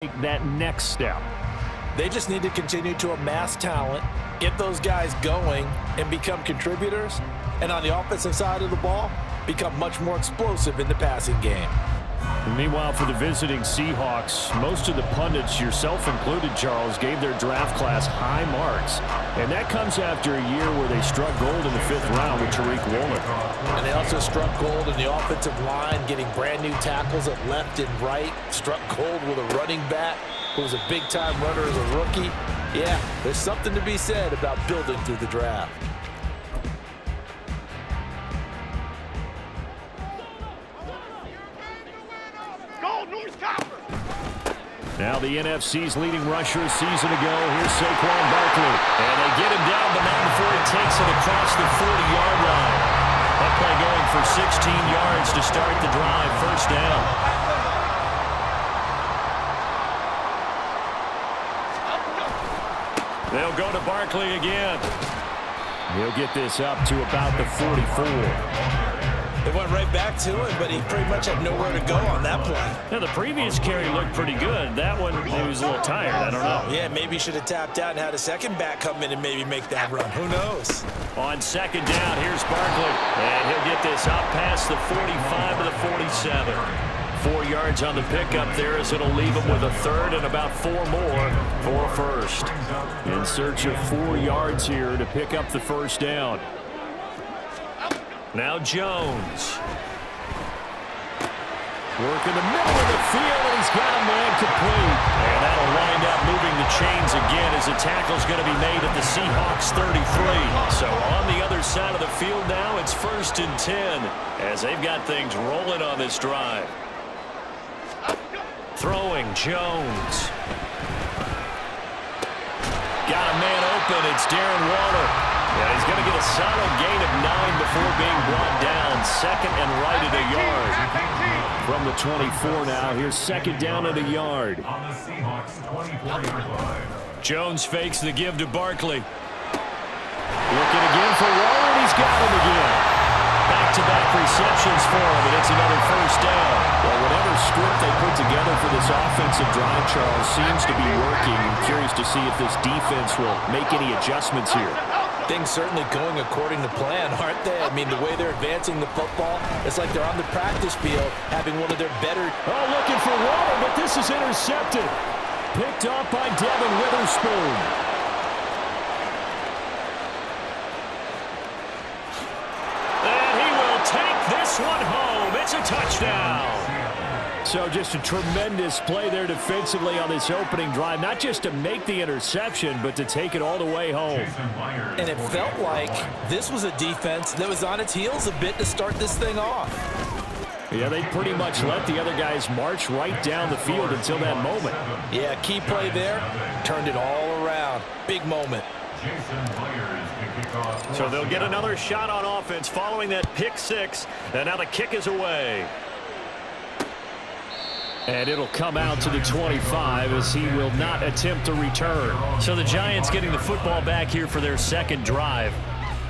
take that next step? They just need to continue to amass talent, get those guys going, and become contributors. And on the offensive side of the ball, become much more explosive in the passing game. Meanwhile, for the visiting Seahawks, most of the pundits, yourself included, Charles, gave their draft class high marks. And that comes after a year where they struck gold in the 5th round with Tariq Woolen. And they also struck gold in the offensive line, getting brand new tackles at left and right. Struck gold with a running back who was a big-time runner as a rookie. Yeah, there's something to be said about building through the draft. Now the NFC's leading rusher a season ago. Here's Saquon Barkley. And they get him down, but not before he takes it across the 40-yard line. That play going for 16 yards to start the drive. First down. They'll go to Barkley again. He'll get this up to about the 44. They went right back to him, but he pretty much had nowhere to go on that play. Now, the previous carry looked pretty good. That one, he was a little tired. I don't know. Yeah, maybe he should have tapped out and had a second back come in and maybe make that run. Who knows? On second down, here's Barkley. And he'll get this up past the 45 to the 47. 4 yards on the pickup there as it'll leave him with a third and about 4 more for a first. In search of 4 yards here to pick up the first down. Now Jones. Work in the middle of the field, and he's got a man complete. And that'll wind up moving the chains again as the tackle's going to be made at the Seahawks 33. So on the other side of the field now, it's 1st and 10 as they've got things rolling on this drive. Throwing Jones. Got a man open. It's Darren Waller. Yeah, he's going to get a solid gain of 9 before being brought down. Second and right at a yard. From the 24 now, here's second down at a yard. On the Seahawks 24-yard line. Jones fakes the give to Barkley. Looking again for Waller, and he's got him again. Back-to-back receptions for him, and it's another first down. Well, whatever script they put together for this offensive drive, Charles, seems to be working. I'm curious to see if this defense will make any adjustments here. Things certainly going according to plan, aren't they? I mean, the way they're advancing the football, it's like they're on the practice field having one of their better... Oh, looking for Waller, but this is intercepted. Picked off by Devin Witherspoon. And he will take this one home. It's a touchdown. So just a tremendous play there defensively on this opening drive. Not just to make the interception, but to take it all the way home. And it felt like this was a defense that was on its heels a bit to start this thing off. Yeah, they pretty much let the other guys march right down the field until that moment. Yeah, key play there. Turned it all around. Big moment. So they'll get another shot on offense following that pick 6. And now the kick is away. And it'll come out to the 25 as he will not attempt to return. So the Giants getting the football back here for their second drive.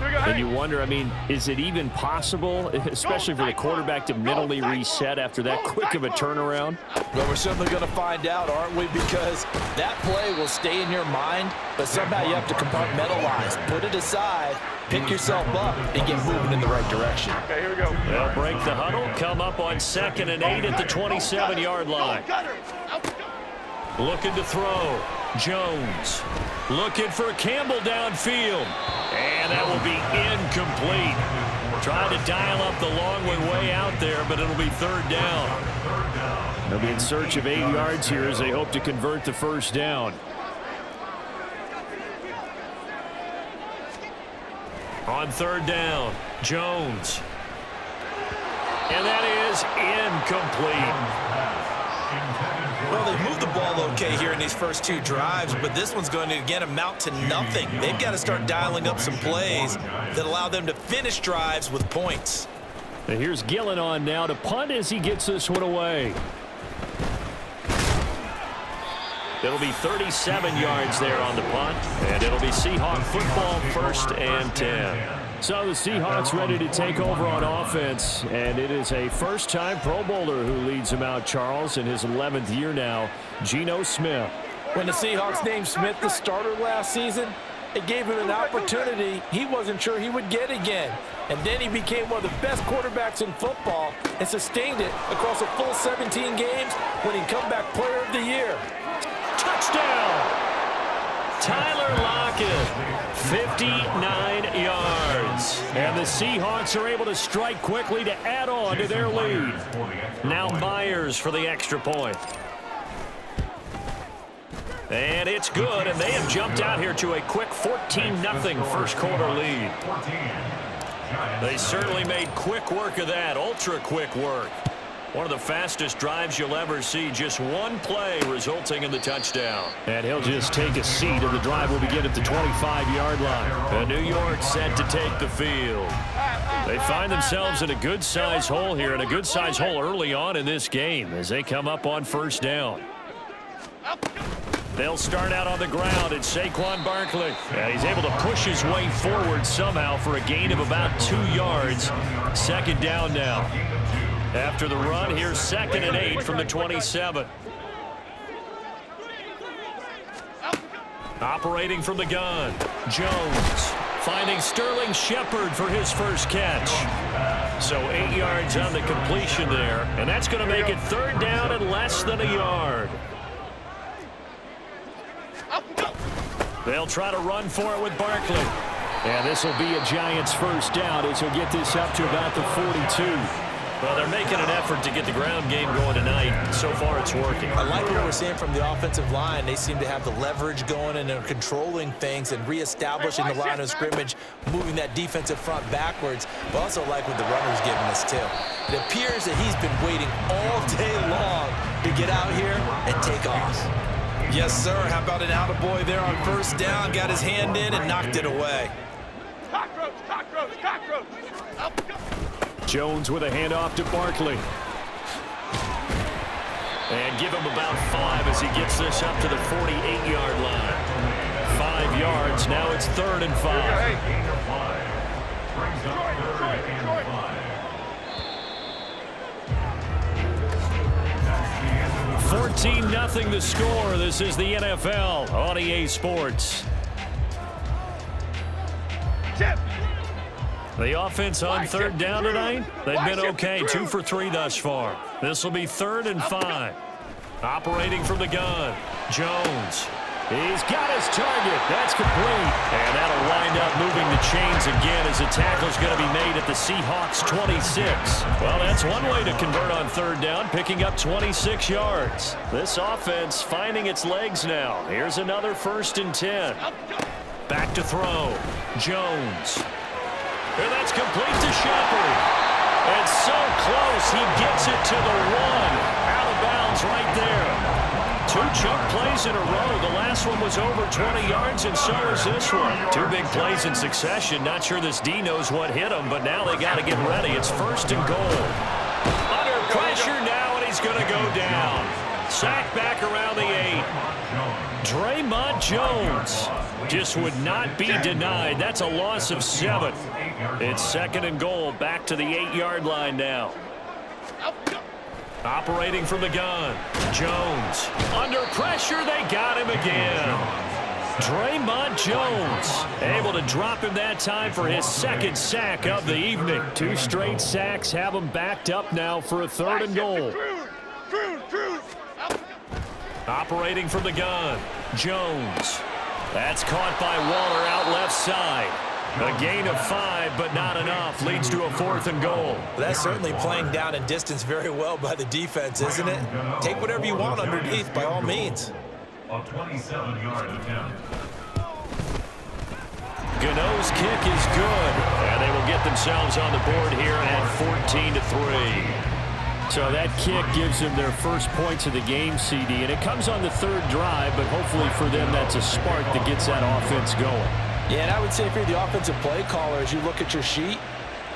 And you wonder, I mean, is it even possible, especially for the quarterback, to mentally reset after that quick of a turnaround? Well, we're certainly going to find out, aren't we? Because that play will stay in your mind, but somehow you have to compartmentalize. Put it aside, pick yourself up, and get moving in the right direction. Okay, here we go. They'll break the huddle, come up on 2nd and 8 at the 27-yard line. Looking to throw. Jones. Looking for Campbell downfield. And that will be incomplete. Trying to dial up the long one way out there, but it'll be 3rd down. They'll be in search of 8 yards here as they hope to convert the first down. On 3rd down, Jones. And that is incomplete. Well, they've moved the ball okay here in these first 2 drives, but this one's going to, again, amount to nothing. They've got to start dialing up some plays that allow them to finish drives with points. And here's Gillen on now to punt as he gets this one away. It'll be 37 yards there on the punt, and it'll be Seahawk football 1st and 10. So the Seahawks ready to take over on offense, and it is a first-time Pro Bowler who leads them out, Charles, in his 11th year now, Geno Smith. When the Seahawks named Smith the starter last season, it gave him an opportunity he wasn't sure he would get again. And then he became one of the best quarterbacks in football and sustained it across a full 17 games when he comeback player of the year. Touchdown! Tyler Lockett, 59 yards. And the Seahawks are able to strike quickly to add on to their lead. Now Myers for the extra point. And it's good, and they have jumped out here to a quick 14-0 first quarter lead. They certainly made quick work of that, ultra-quick work. One of the fastest drives you'll ever see, just one play resulting in the touchdown. And he'll just take a seat, and the drive will begin at the 25-yard line. And New York set to take the field. They find themselves in a good-sized hole here, and a good-sized hole early on in this game as they come up on first down. They'll start out on the ground. It's Saquon Barkley. And he's able to push his way forward somehow for a gain of about 2 yards. Second down now. After the run, here's 2nd and 8 from the 27. Operating from the gun, Jones finding Sterling Shepard for his first catch. So 8 yards on the completion there, and that's going to make it 3rd down and less than a yard. They'll try to run for it with Barkley. And this will be a Giants first down as he'll get this up to about the 42. Well, they're making an effort to get the ground game going tonight. So far, it's working. I like what we're seeing from the offensive line. They seem to have the leverage going, and they're controlling things and reestablishing the line of scrimmage, moving that defensive front backwards. But also like what the runner's giving us, too. It appears that he's been waiting all day long to get out here and take off. Yes, sir. How about an attaboy there on first down? Got his hand in and knocked it away. Cockroach, cockroach, cockroach. Jones with a handoff to Barkley. And give him about 5 as he gets this up to the 48-yard line. 5 yards. Now it's 3rd and 5. 14-0 the score. This is the NFL on EA Sports. The offense on 3rd down tonight, they've been okay. 2 for 3 thus far. This will be 3rd and 5. Operating from the gun, Jones. He's got his target. That's complete. And that'll wind up moving the chains again as a tackle's going to be made at the Seahawks 26. Well, that's one way to convert on 3rd down, picking up 26 yards. This offense finding its legs now. Here's another 1st and 10. Back to throw. Jones. And that's complete to Shepard. And so close, he gets it to the 1. Out of bounds right there. 2 chunk plays in a row. The last one was over 20 yards, and so is this one. 2 big plays in succession. Not sure this D knows what hit him, but now they got to get ready. It's 1st and goal. Under pressure now, and he's going to go down. Sacked back around the 8. Draymond Jones just would not be denied. That's a loss of 7. It's 2nd and goal. Back to the 8-yard line now. Operating from the gun, Jones. Under pressure, they got him again. Draymond Jones able to drop him that time for his 2nd sack of the evening. 2 straight sacks have him backed up now for a 3rd and goal. Operating from the gun, Jones. That's caught by Waller out left side. A gain of 5, but not enough. Leads to a 4th and goal. That's certainly playing down in distance very well by the defense, isn't it? Take whatever you want underneath, by all means. A 27-yard attempt. Gano's kick is good, and they will get themselves on the board here at 14-3. So that kick gives them their first points of the game, CD, and it comes on the 3rd drive, but hopefully for them that's a spark that gets that offense going. Yeah, and I would say if you're the offensive play caller, as you look at your sheet,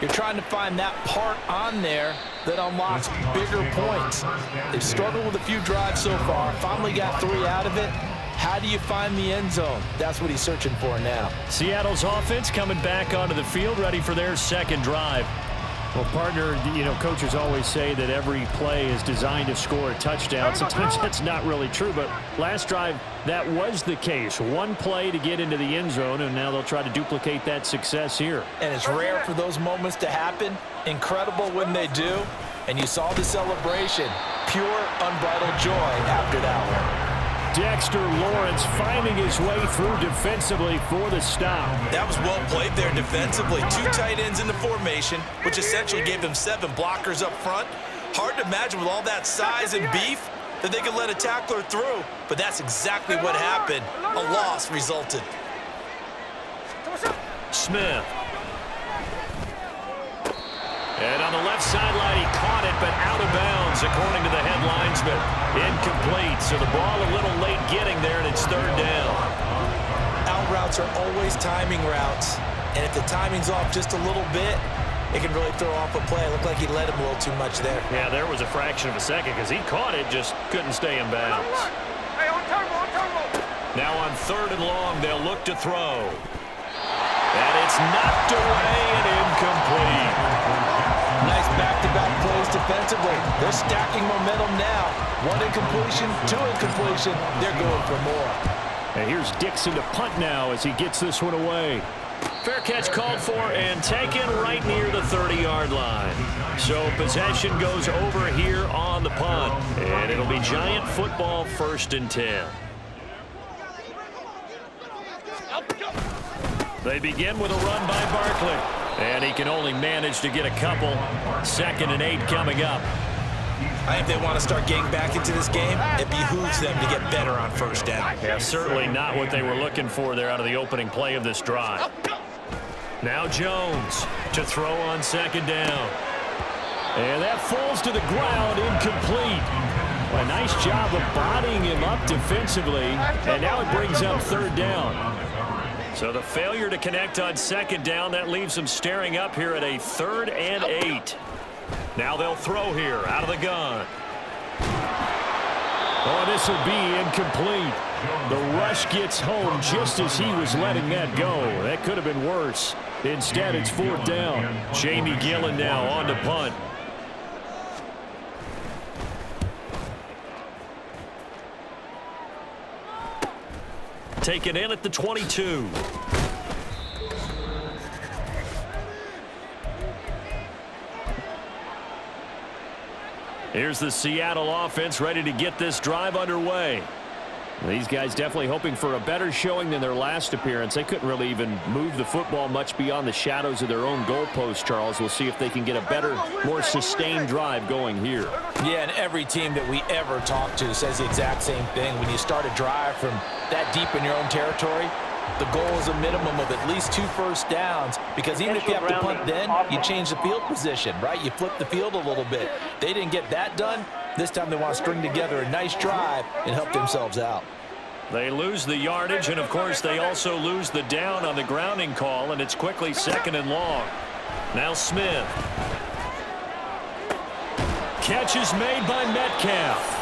you're trying to find that part on there that unlocks bigger points. They've struggled with a few drives so far, finally got 3 out of it. How do you find the end zone? That's what he's searching for now. Seattle's offense coming back onto the field, ready for their second drive. Well, partner, you know, coaches always say that every play is designed to score a touchdown. Sometimes that's not really true, but last drive, that was the case. One play to get into the end zone, and now they'll try to duplicate that success here. And it's rare for those moments to happen. Incredible when they do. And you saw the celebration. Pure, unbridled joy after that one. Dexter Lawrence finding his way through defensively for the stop. That was well played there defensively. 2 tight ends in the formation, which essentially gave them 7 blockers up front. Hard to imagine with all that size and beef that they could let a tackler through, but that's exactly what happened. A loss resulted. Smith. And on the left sideline, he caught it, but out of bounds, according to the head linesman. Incomplete, so the ball a little late getting there, and it's 3rd down. Out routes are always timing routes, and if the timing's off just a little bit, it can really throw off a play. It looked like he led him a little too much there. Yeah, there was a fraction of a second because he caught it, just couldn't stay in bounds. Hey, on turbo. Now on 3rd and long, they'll look to throw. And it's knocked away and incomplete. Nice back-to-back plays defensively. They're stacking momentum now. 1 incompletion, 2 incompletion. They're going for more. And here's Dixon to punt now as he gets this one away. Fair catch called for and taken right near the 30-yard line. So possession goes over here on the punt. And it'll be Giant football 1st and 10. They begin with a run by Barkley. And he can only manage to get a couple. 2nd and 8 coming up. I think they want to start getting back into this game. It behooves them to get better on 1st down. Yeah, certainly not what they were looking for there out of the opening play of this drive. Now Jones to throw on 2nd down. And that falls to the ground, incomplete. A nice job of bodying him up defensively. And now it brings up 3rd down. So the failure to connect on 2nd down, that leaves them staring up here at a 3rd and 8. Now they'll throw here out of the gun. Oh, this will be incomplete. The rush gets home just as he was letting that go. That could have been worse. Instead, it's 4th down. Jamie Gillen now on to punt. Taken in at the 22. Here's the Seattle offense ready to get this drive underway. These guys definitely hoping for a better showing than their last appearance. They couldn't really even move the football much beyond the shadows of their own goalpost, Charles. We'll see if they can get a better, more sustained drive going here. Yeah, and every team that we ever talk to says the exact same thing. When you start a drive from that deep in your own territory, the goal is a minimum of at least 2 first downs, because even if you have to punt then, you change the field position, right? You flip the field a little bit. They didn't get that done. This time they want to string together a nice drive and help themselves out. They lose the yardage, and of course they also lose the down on the grounding call, and it's quickly 2nd and long. Now Smith. Catch is made by Metcalf.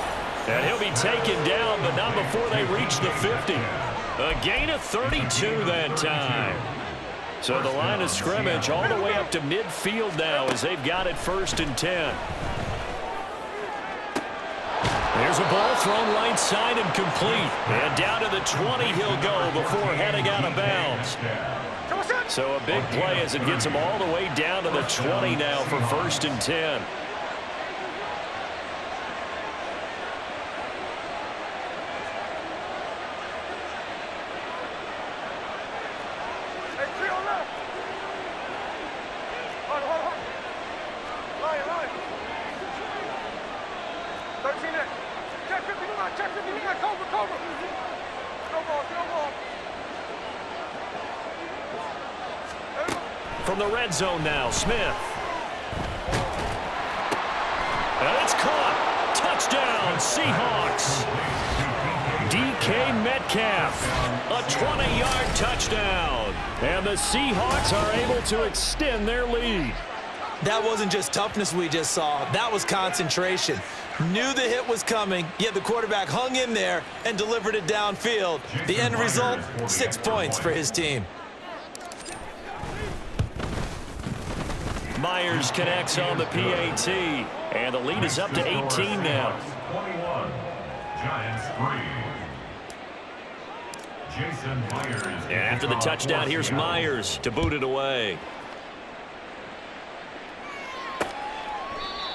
And he'll be taken down, but not before they reach the 50. A gain of 32 that time. So the line of scrimmage all the way up to midfield now as they've got it 1st and 10. There's a ball thrown right side and complete. And down to the 20 he'll go before heading out of bounds. So a big play as it gets him all the way down to the 20 now for 1st and 10. From the red zone now, Smith. And it's caught. Touchdown, Seahawks. DK Metcalf, a 20-yard touchdown. And the Seahawks are able to extend their lead. That wasn't just toughness we just saw. That was concentration. Knew the hit was coming, yet the quarterback hung in there and delivered it downfield. The end result, 6 points for his team. Myers connects on the PAT, and the lead is up to 18 now. 21, Giants 3. Jason Myers. And after the touchdown, here's Myers to boot it away.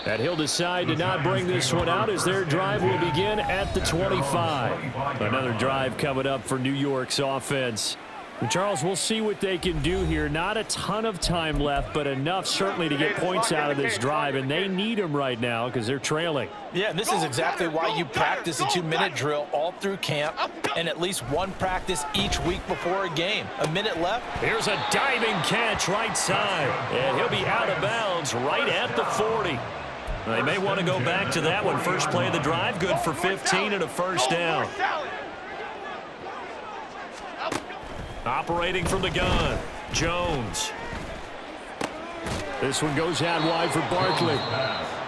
And he'll decide to not bring this one out as their drive will begin at the 25. Another drive coming up for New York's offense. And Charles, we'll see what they can do here. Not a ton of time left, but enough certainly to get points out of this drive, and they need them right now because they're trailing. Yeah, and this is exactly why you practice a 2-minute drill all through camp and at least one practice each week before a game. A minute left. Here's a diving catch right side, and he'll be out of bounds right at the 40. They may want to go back to that one. First play of the drive, good for 15 and a first down. Operating from the gun, Jones. This one goes out wide for Barkley.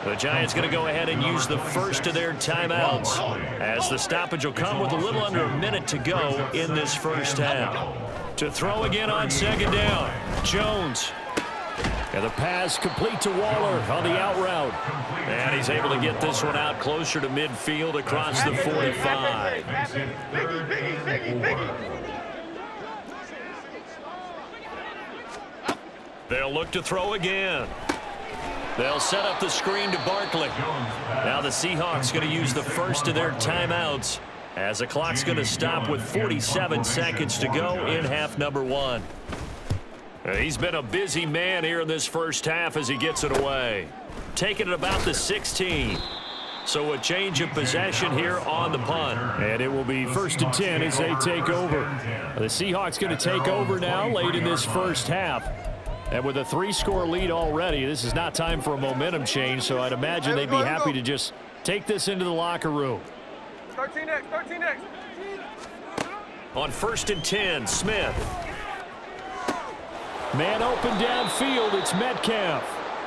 The Giants going to go ahead and use the first of their timeouts as the stoppage will come with a little under a minute to go in this first half. To throw again on second down, Jones. And the pass complete to Waller on the out route. And he's able to get this one out closer to midfield across the 45. They'll look to throw again. They'll set up the screen to Barkley. Now the Seahawks going to use the first of their timeouts as the clock's going to stop with 47 seconds to go in half number 1. He's been a busy man here in this first half as he gets it away. Taking it about the 16. So a change of possession here on the punt. And it will be 1st and 10 as they take over. The Seahawks going to take over now late in this first half. And with a 3-score lead already, this is not time for a momentum change, so I'd imagine they'd be happy to just take this into the locker room. 13X, 13X. On 1st and 10, Smith. Man open downfield, it's Metcalf.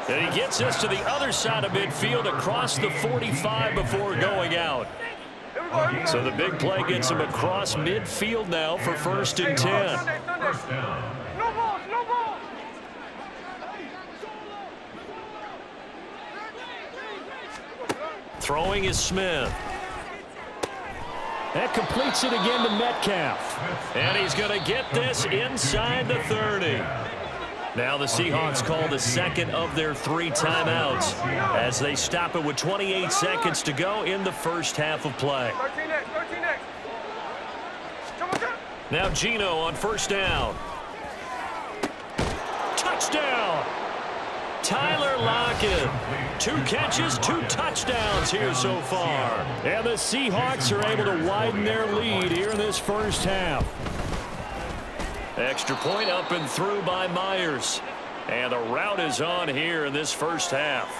And he gets this to the other side of midfield across the 45 before going out. So the big play gets him across midfield now for 1st and 10. First down. No balls, no balls. Throwing is Smith. That completes it again to Metcalf. And he's going to get this inside the 30. Now the Seahawks call the second of their 3 timeouts as they stop it with 28 seconds to go in the first half of play. 13X, 13X. Come on, come. Now Geno on 1st down. Touchdown! Tyler Lockett. 2 catches, 2 touchdowns here so far. And the Seahawks are able to widen their lead here in this first half. Extra point up and through by Myers. And the route is on here in this first half.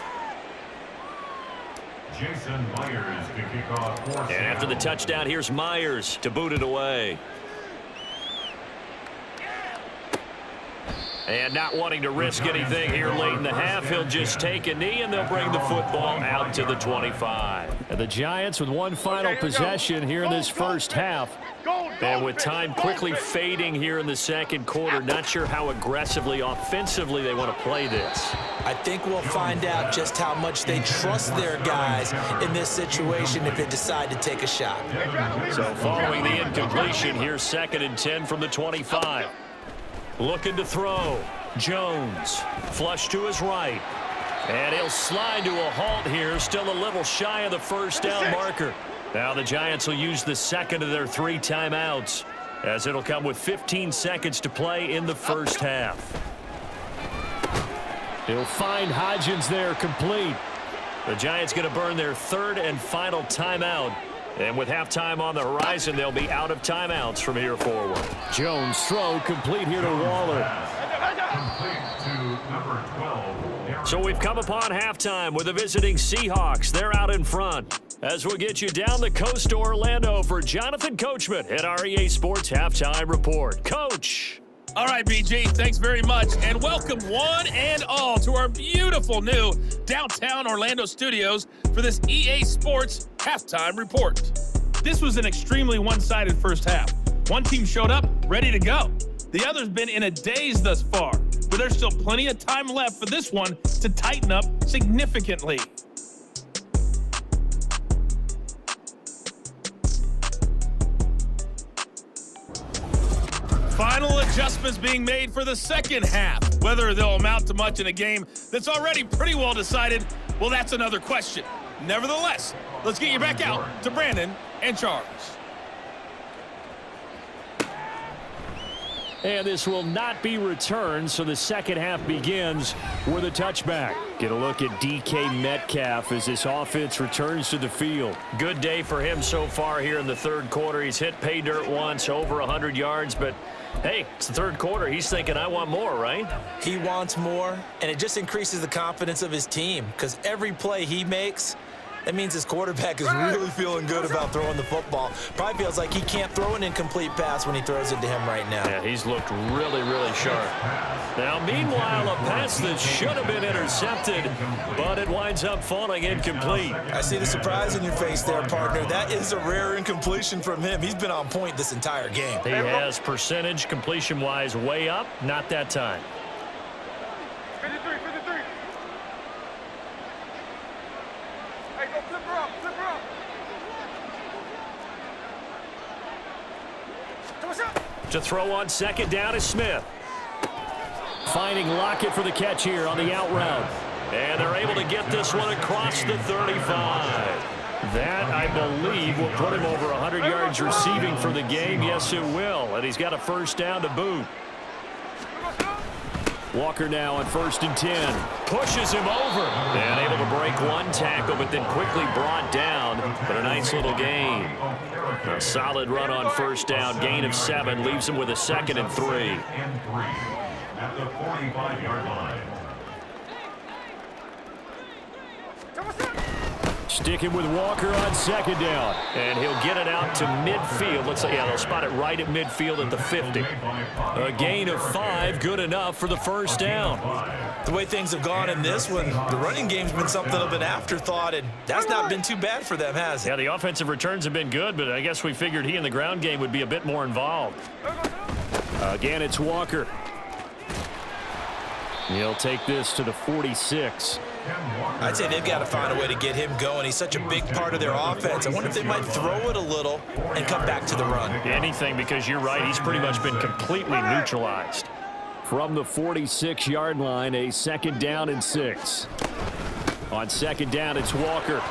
Jason Myers to kick off 4th And after the touchdown, here's Myers to boot it away. And not wanting to risk anything here late in the half, he'll just take a knee and they'll bring the football out to the 25. And the Giants with one final possession here in this first half. And with time quickly fading here in the second quarter, not sure how aggressively, offensively they want to play this. I think we'll find out just how much they trust their guys in this situation if they decide to take a shot. So following the incompletion, here's 2nd and 10 from the 25. Looking to throw. Jones. Flush to his right. And he'll slide to a halt here. Still a little shy of the first down marker. Now the Giants will use the second of their 3 timeouts as it'll come with 15 seconds to play in the first half. He'll find Hodgins there complete. The Giants going to burn their 3rd and final timeout. And with halftime on the horizon, they'll be out of timeouts from here forward. Jones throw complete here to Waller. Complete to number 12. So we've come upon halftime with the visiting Seahawks. They're out in front. As we'll get you down the coast to Orlando for Jonathan Coachman at our EA Sports Halftime Report. Coach. All right, BG, thanks very much. And welcome one and all to our beautiful new downtown Orlando studios for this EA Sports Halftime Report. This was an extremely one-sided first half. One team showed up, ready to go. The other's been in a daze thus far, but there's still plenty of time left for this one to tighten up significantly. Final adjustments being made for the second half. Whether they'll amount to much in a game that's already pretty well decided, well, that's another question. Nevertheless, let's get you back out to Brandon and Charles. And this will not be returned, so the second half begins with a touchback. Get a look at DK Metcalf as this offense returns to the field. Good day for him so far here in the third quarter. He's hit pay dirt once, over 100 yards, but hey, it's the third quarter. He's thinking, I want more, right? He wants more, and it just increases the confidence of his team because every play he makes, that means his quarterback is really feeling good about throwing the football. Probably feels like he can't throw an incomplete pass when he throws it to him right now. Yeah, he's looked really, really sharp. Now, meanwhile, a pass that should have been intercepted, but it winds up falling incomplete. I see the surprise in your face there, partner. That is a rare incompletion from him. He's been on point this entire game. He has percentage completion-wise way up, not that time. 53, 53. Hey, go flip her up, flip her up. What's up? To throw on second down is Smith. Finding Lockett for the catch here on the out route. And they're able to get this one across the 35. That, I believe, will put him over 100 yards receiving for the game. Yes, it will. And he's got a first down to boot. Walker now on 1st and 10. Pushes him over. And able to break one tackle, but then quickly brought down. But a nice little gain. A solid run on first down. Gain of 7. Leaves him with a 2nd and 3. At the 45-yard line. Sticking with Walker on second down. And he'll get it out to midfield. Looks like, yeah, they'll spot it right at midfield at the 50. A gain of 5, good enough for the first down. The way things have gone in this one, the running game's been something of an afterthought, and that's not been too bad for them, has it? Yeah, the offensive returns have been good, but I guess we figured he in the ground game would be a bit more involved. Again, it's Walker. He'll take this to the 46. I'd say they've got to find a way to get him going. He's such a big part of their offense. I wonder if they might throw it a little and come back to the run. Anything, because you're right, he's pretty much been completely neutralized. From the 46-yard line, a 2nd down and 6. On 2nd down, it's Walker.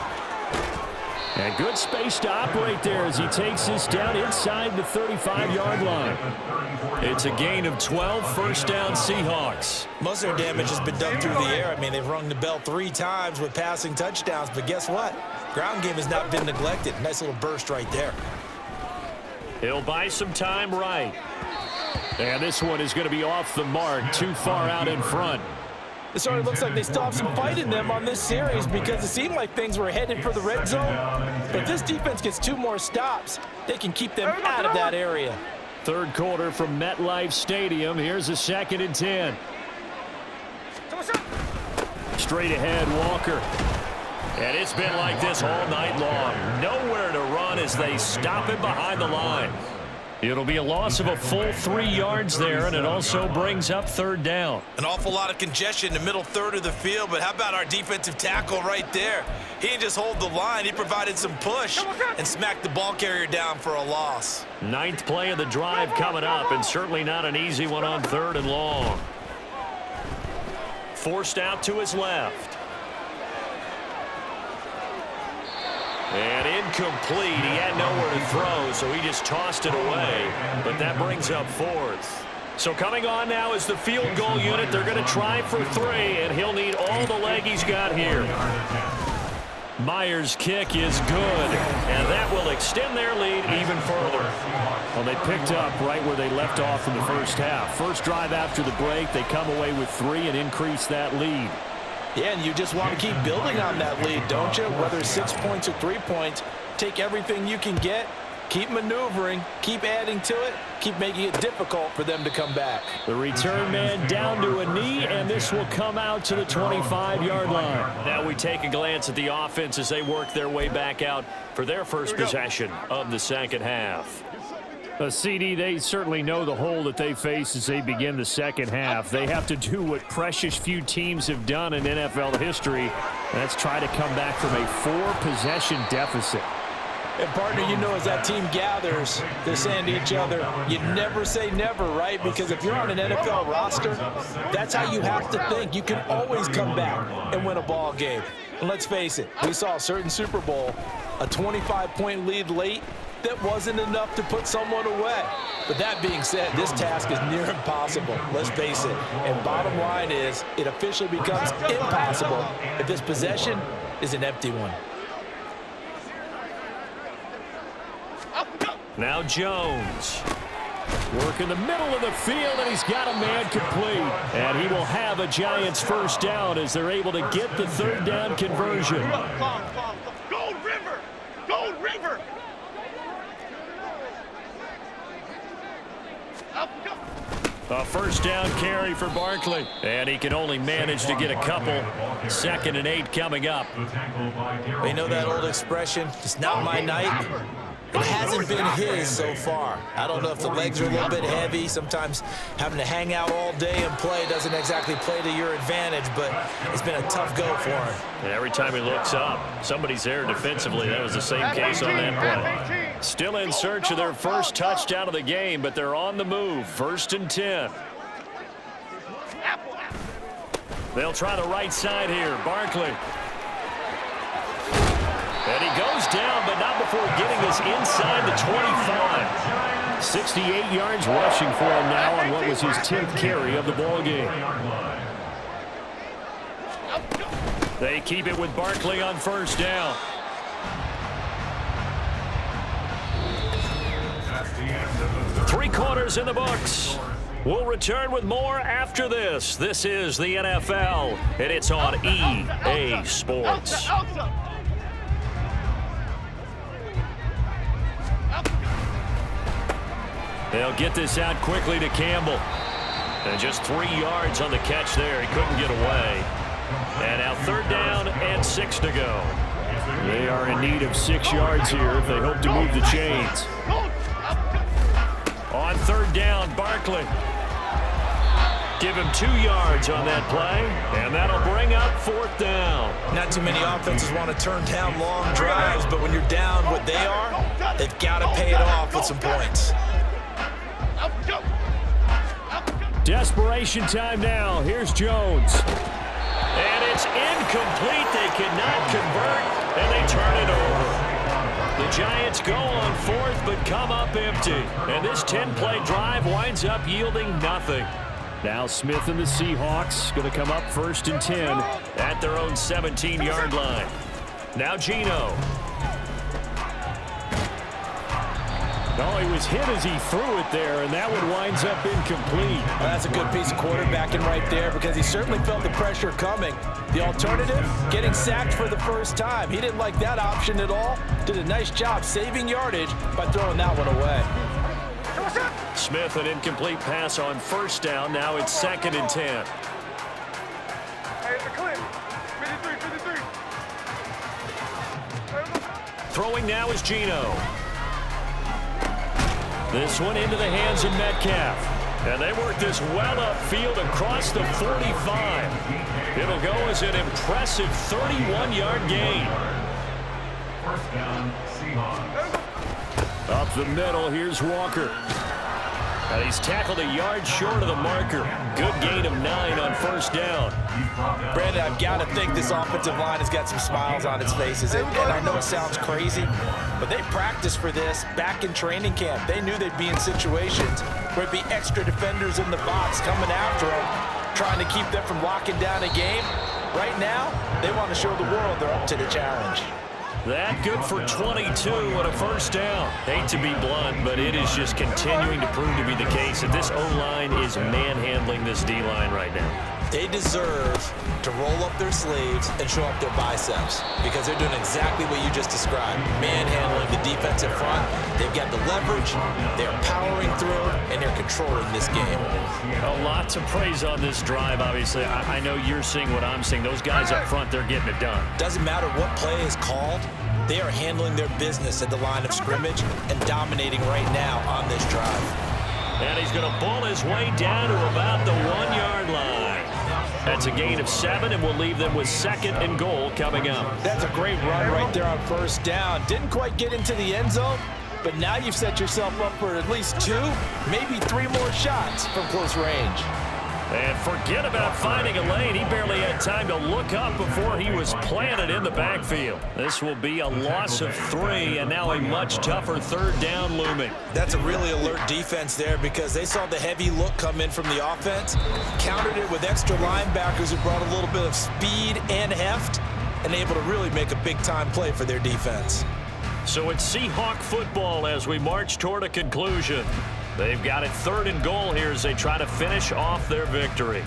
And good space to operate there as he takes this down inside the 35-yard line. It's a gain of 12, first down Seahawks. Most of their damage has been done through the air. I mean, they've rung the bell 3 times with passing touchdowns, but guess what? Ground game has not been neglected. Nice little burst right there. He'll buy some time right. And this one is going to be off the mark, too far out in front. It sort of looks like they still have some fight in them on this series because it seemed like things were headed for the red zone. But this defense gets 2 more stops. They can keep them out of that area. Third quarter from MetLife Stadium. Here's a 2nd and 10. Straight ahead, Walker. And it's been like this all night long. Nowhere to run as they stop him behind the line. It'll be a loss of a full 3 yards there, and it also brings up 3rd down. An awful lot of congestion in the middle third of the field, but how about our defensive tackle right there? He didn't just hold the line. He provided some push and smacked the ball carrier down for a loss. 9th play of the drive coming up, and certainly not an easy one on 3rd and long. Forced out to his left. And incomplete. He had nowhere to throw, so he just tossed it away. But that brings up 4th. So coming on now is the field goal unit. They're going to try for 3, and he'll need all the leg he's got here. Myers' kick is good, and that will extend their lead even further. Well, they picked up right where they left off in the first half. First drive after the break, they come away with 3 and increase that lead. Yeah, and you just want to keep building on that lead, don't you? Whether it's 6 points or 3 points, take everything you can get Keep maneuvering, keep adding to it, keep making it difficult for them to come back. The return man down to a knee, and this will come out to the 25-yard line. Now we take a glance at the offense as they work their way back out for their first possession of the second half. CD, they certainly know the hole that they face as they begin the second half. They have to do what precious few teams have done in NFL history, and that's try to come back from a 4-possession deficit. And, partner, you know, as that team gathers, they're saying to each other, you never say never, right? Because if you're on an NFL roster, that's how you have to think. You can always come back and win a ball game. And let's face it, we saw a certain Super Bowl, a 25-point lead late, that wasn't enough to put someone away. But that being said, this task is near impossible, let's face it. And bottom line is, it officially becomes impossible if this possession is an empty one. Now Jones. Work in the middle of the field, and he's got a man complete. And he will have a Giants first down as they're able to get the third down conversion. Go River! Go River! A first down carry for Barkley. And he can only manage to get a couple. 2nd and 8 coming up. You know that old expression, it's not my night? It hasn't been his so far. I don't know if the legs are a little bit heavy. Sometimes having to hang out all day and play doesn't exactly play to your advantage, but it's been a tough go for him. And every time he looks up, somebody's there defensively. That was the same case on that play. Still in search of their first touchdown of the game, but they're on the move. 1st and 10. They'll try the right side here. Barkley. And he goes down, but not before getting us inside the 25. 68 yards rushing for him now on what was his 10th carry of the ball game. They keep it with Barkley on first down. Three quarters in the books. We'll return with more after this. This is the NFL, and it's on EA Sports. They'll get this out quickly to Campbell. And just 3 yards on the catch there. He couldn't get away. And now 3rd down and 6 to go. They are in need of 6 yards here if they hope to move the chains. On 3rd down, Barkley. Give him 2 yards on that play, and that'll bring up 4th down. Not too many offenses want to turn down long drives, but when you're down what they are, they've got to pay it off with some points. Desperation time now. Here's Jones. And it's incomplete. They cannot convert, and they turn it over. The Giants go on 4th, but come up empty. And this 10-play drive winds up yielding nothing. Now Smith and the Seahawks going to come up 1st and 10 at their own 17-yard line. Now Geno. Oh, he was hit as he threw it there, and that one winds up incomplete. Well, that's a good piece of quarterbacking right there because he certainly felt the pressure coming. The alternative, getting sacked for the first time. He didn't like that option at all. Did a nice job saving yardage by throwing that one away. Smith, an incomplete pass on 1st down. Now it's 2nd and 10. Throwing now is Geno. This one into the hands of Metcalf. And they work this well upfield across the 45. It'll go as an impressive 31-yard gain. 1st down, Seahawks. Up the middle, here's Walker. And he's tackled a yard short of the marker. Good gain of 9 on 1st down. Brandon, I've got to think this offensive line has got some smiles on its faces. And I know it sounds crazy, but they practiced for this back in training camp. They knew they'd be in situations where it'd be extra defenders in the box coming after them, trying to keep them from locking down a game. Right now, they want to show the world they're up to the challenge. That good for 22 on a 1st down. Hate to be blunt, but it is just continuing to prove to be the case that this O-line is manhandling this D-line right now. They deserve to roll up their sleeves and show up their biceps because they're doing exactly what you just described. Manhandling the defensive front. They've got the leverage, they're powering through, and they're controlling this game. A lot to praise on this drive, obviously. I know you're seeing what I'm seeing. Those guys up front, they're getting it done. Doesn't matter what play is called. They are handling their business at the line of scrimmage and dominating right now on this drive. And he's going to bull his way down to about the 1-yard line. That's a gain of 7, and we'll leave them with 2nd and goal coming up. That's a great run right there on first down. Didn't quite get into the end zone, but now you've set yourself up for at least 2, maybe 3 more shots from close range. And forget about finding a lane. He barely had time to look up before he was planted in the backfield. This will be a loss of 3, and now a much tougher 3rd down looming. That's a really alert defense there because they saw the heavy look come in from the offense, countered it with extra linebackers who brought a little bit of speed and heft, and able to really make a big-time play for their defense. So it's Seahawk football as we march toward a conclusion. They've got it 3rd and goal here as they try to finish off their victory.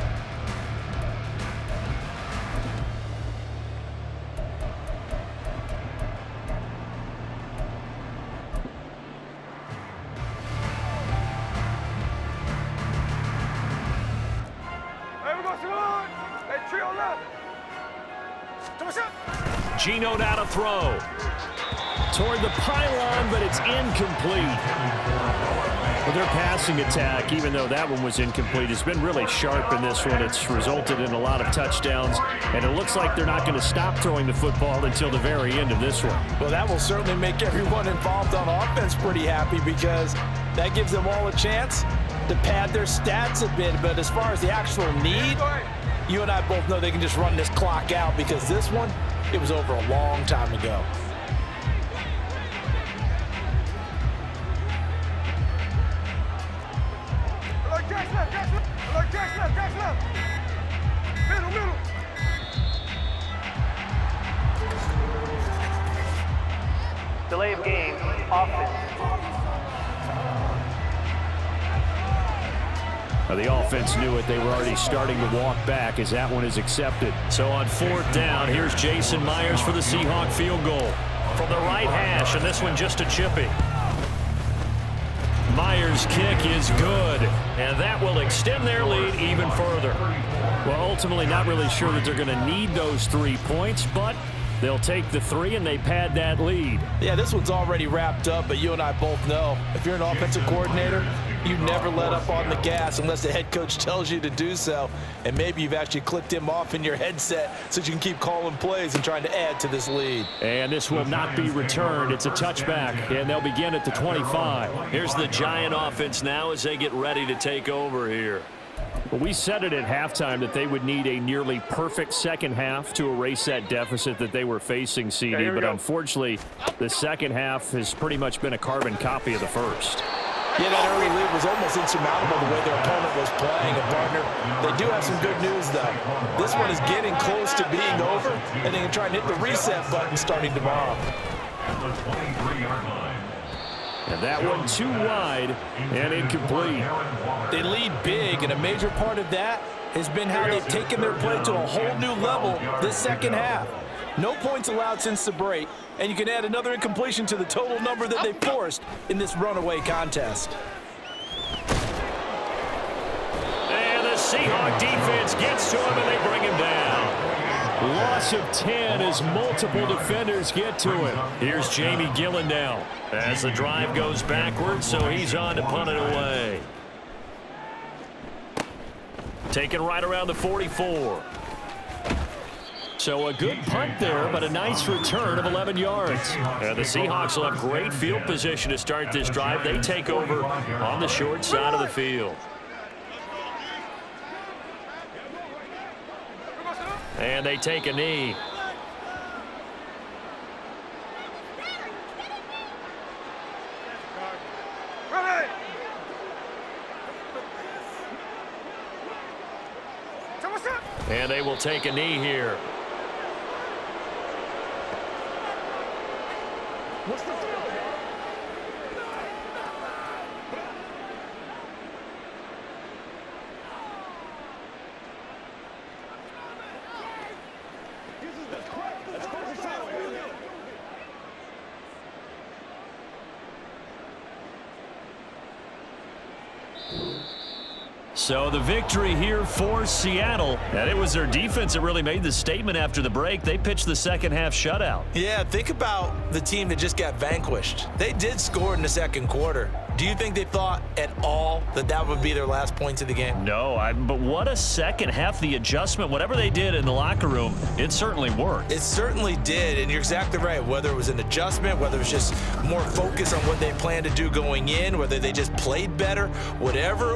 Hey, we got some. Hey, trio left. Geno down to throw. Toward the pylon, but it's incomplete. Well, their passing attack, even though that one was incomplete, has been really sharp in this one. It's resulted in a lot of touchdowns, and it looks like they're not going to stop throwing the football until the very end of this one. Well, that will certainly make everyone involved on offense pretty happy because that gives them all a chance to pad their stats a bit. But as far as the actual need, you and I both know they can just run this clock out because this one, it was over a long time ago. Delay of game, offense. Now, the offense knew it. They were already starting to walk back as that one is accepted. So on 4th down, here's Jason Myers for the Seahawk field goal. From the right hash, and this one just a chippy. Myers' kick is good, and that will extend their lead even further. Well, ultimately not really sure that they're going to need those 3 points, but they'll take the 3 and they pad that lead. Yeah, this one's already wrapped up, but you and I both know if you're an offensive coordinator, you never let up on the gas unless the head coach tells you to do so. And maybe you've actually clicked him off in your headset so you can keep calling plays and trying to add to this lead. And this will not be returned. It's a touchback, and they'll begin at the 25. Here's the Giant offense now as they get ready to take over here. Well, we said it at halftime that they would need a nearly perfect second half to erase that deficit that they were facing, CD. But unfortunately, the second half has pretty much been a carbon copy of the first. Yeah, that early lead was almost insurmountable the way their opponent was playing. And, partner, they do have some good news, though. This one is getting close to being over, and they can try and hit the reset button starting tomorrow. And that one too wide and incomplete. They lead big, and a major part of that has been how they've taken their play to a whole new level this second half. No points allowed since the break, and you can add another incompletion to the total number that they forced in this runaway contest. And the Seahawk defense gets to him, and they bring him down. Loss of 10 as multiple defenders get to him. Here's Jamie Gillen now as the drive goes backwards, so he's on to punt it away. Taken right around the 44. So a good punt there, but a nice return of 11 yards. And the Seahawks will have great field position to start this drive. They take over on the short side of the field. And they take a knee. And they will take a knee here. So the victory here for Seattle, and it was their defense that really made the statement after the break. They pitched the second half shutout. Yeah, think about the team that just got vanquished. They did score in the second quarter. Do you think they thought at all that that would be their last points of the game? No, but what a second half. The adjustment, whatever they did in the locker room, it certainly worked. It certainly did, and you're exactly right. Whether it was an adjustment, whether it was just more focus on what they planned to do going in, whether they just played better, whatever